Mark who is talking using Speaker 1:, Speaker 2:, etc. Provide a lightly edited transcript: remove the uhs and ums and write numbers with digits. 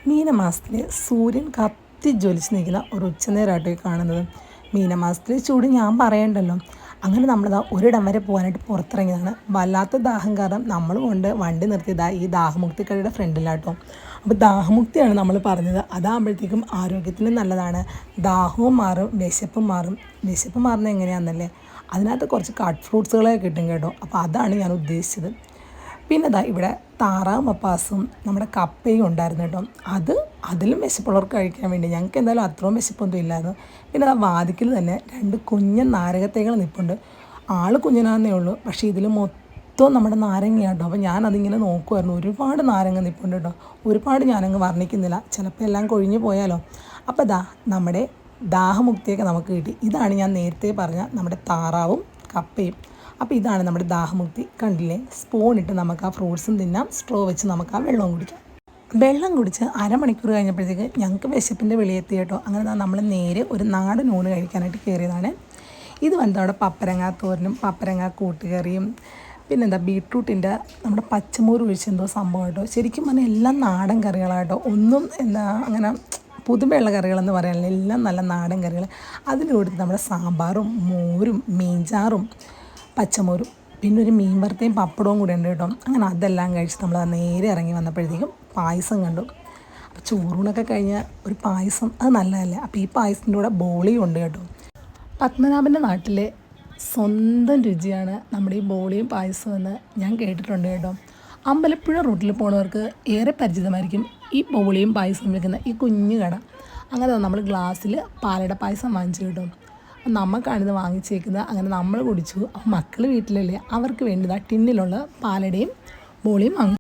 Speaker 1: മീനമാസത്തിൽ സൂര്യൻ കത്തിജ്വലിച്ച് നിൽക്കുന്ന ഒരു ഉച്ചനേരമായിട്ട് കാണുന്നത്. മീനമാസത്തിൽ ചൂട് ഞാൻ പറയണ്ടല്ലോ. അങ്ങനെ നമ്മളിതാ ഒരിടം വരെ പോകാനായിട്ട് പുറത്തിറങ്ങിയതാണ്. വല്ലാത്ത ദാഹം കാരണം നമ്മൾ കൊണ്ട് വണ്ടി നിർത്തിയതാ ഈ ദാഹമുക്തി കടയുടെ ഫ്രണ്ടിലാട്ടോ. അപ്പോൾ ദാഹമുക്തിയാണ് നമ്മൾ പറഞ്ഞത്. അതാകുമ്പോഴത്തേക്കും ആരോഗ്യത്തിന് നല്ലതാണ്. ദാഹവും മാറും, വിശപ്പും മാറും. വിശപ്പ് മാറുന്നത് എങ്ങനെയാണെന്നല്ലേ, അതിനകത്ത് കുറച്ച് കട്ട് ഫ്രൂട്ട്സുകളൊക്കെ കിട്ടും കേട്ടോ. അപ്പോൾ അതാണ് ഞാൻ ഉദ്ദേശിച്ചത്. പിന്നെ ദാ ഇവിടെ താറാവ് മപ്പാസും നമ്മുടെ കപ്പയും ഉണ്ടായിരുന്നു കേട്ടോ. അതിലും വിശപ്പുള്ളവർക്ക് കഴിക്കാൻ വേണ്ടി. ഞങ്ങൾക്ക് എന്തായാലും അത്രയും വിശപ്പൊന്നും ഇല്ലായിരുന്നു. പിന്നെ ആ വാതിക്കൽ തന്നെ 2 കുഞ്ഞൻ നാരകത്തേകൾ നിൽപ്പുണ്ട്. ആൾ കുഞ്ഞനാന്നേ ഉള്ളൂ, പക്ഷേ ഇതിൽ മൊത്തം നമ്മുടെ നാരങ്ങ കേട്ടോ. അപ്പോൾ ഞാനതിങ്ങനെ നോക്കുമായിരുന്നു. ഒരുപാട് നാരങ്ങ നിൽപ്പുണ്ട് കേട്ടോ. ഒരുപാട് ഞാനങ്ങ് വർണ്ണിക്കുന്നില്ല, ചിലപ്പോൾ എല്ലാം കൊഴിഞ്ഞു പോയാലോ. അപ്പോൾ നമ്മുടെ ദാഹമുക്തിയൊക്കെ നമുക്ക് കിട്ടി. ഇതാണ് ഞാൻ നേരത്തെ പറഞ്ഞ നമ്മുടെ താറാവും കപ്പയും. അപ്പോൾ ഇതാണ് നമ്മുടെ ദാഹമുക്തി. കണ്ടില്ലേ, സ്പൂണിട്ട് നമുക്ക് ആ ഫ്രൂട്ട്സും തിന്നാം, സ്ട്രോ വെച്ച് നമുക്ക് ആ വെള്ളവും കുടിക്കാം. വെള്ളം കുടിച്ച് അരമണിക്കൂർ കഴിഞ്ഞപ്പോഴത്തേക്ക് ഞങ്ങൾക്ക് വിശപ്പിൻ്റെ വെളിയെത്തി കേട്ടോ. അങ്ങനെ നമ്മൾ നേരെ ഒരു നാടൻ ഊണ് കഴിക്കാനായിട്ട് കയറിയതാണ്. ഇത് വന്നിട്ട് അവിടെ പപ്പരങ്ങ തോരനും പപ്പരങ്ങ കൂട്ടുകറിയും പിന്നെന്താ ബീട്രൂട്ടിൻ്റെ നമ്മുടെ പച്ചമോര് ഒഴിച്ചെന്തോ സംഭവം കേട്ടോ. ശരിക്കും പറഞ്ഞാൽ എല്ലാം നാടൻ കറികളാട്ടോ. ഒന്നും അങ്ങനെ പുതുമയുള്ള കറികളെന്ന് പറയാനില്ല, എല്ലാം നല്ല നാടൻ കറികൾ. അതിന് കൊടുത്ത് നമ്മുടെ സാമ്പാറും മോരും മീൻചാറും പച്ചമോരും പിന്നെ ഒരു മീൻ വറുത്തയും പപ്പടവും കൂടെ ഉണ്ട് കേട്ടോ. അങ്ങനെ അതെല്ലാം കഴിച്ച് നമ്മൾ നേരെ ഇറങ്ങി വന്നപ്പോഴത്തേക്കും പായസം കണ്ടു. അപ്പോൾ ചോറൂണൊക്കെ കഴിഞ്ഞ ഒരു പായസം അത് നല്ലതല്ലേ. അപ്പോൾ ഈ പായസത്തിൻ്റെ കൂടെ ബോളിയും ഉണ്ട് കേട്ടോ. പത്മനാഭൻ്റെ നാട്ടിലെ സ്വന്തം രുചിയാണ് നമ്മുടെ ഈ ബോളിയും പായസവും എന്ന് ഞാൻ കേട്ടിട്ടുണ്ട് കേട്ടോ. അമ്പലപ്പുഴ റൂട്ടിൽ പോകുന്നവർക്ക് ഏറെ പരിചിതമായിരിക്കും ഈ ബോളിയും പായസവും വെക്കുന്ന ഈ കുഞ്ഞു കട. അങ്ങനെ നമ്മൾ ഗ്ലാസ്സിൽ പാലട പായസം വാങ്ങിച്ചു കേട്ടോ. നമുക്കാണിത് വാങ്ങിച്ചേക്കുന്നത്. അങ്ങനെ നമ്മൾ കുടിച്ചു. മക്കൾ വീട്ടിലല്ലേ, അവർക്ക് വേണ്ടി ടിന്നിലുള്ള പാലടയും ബോളിയും വാങ്ങി.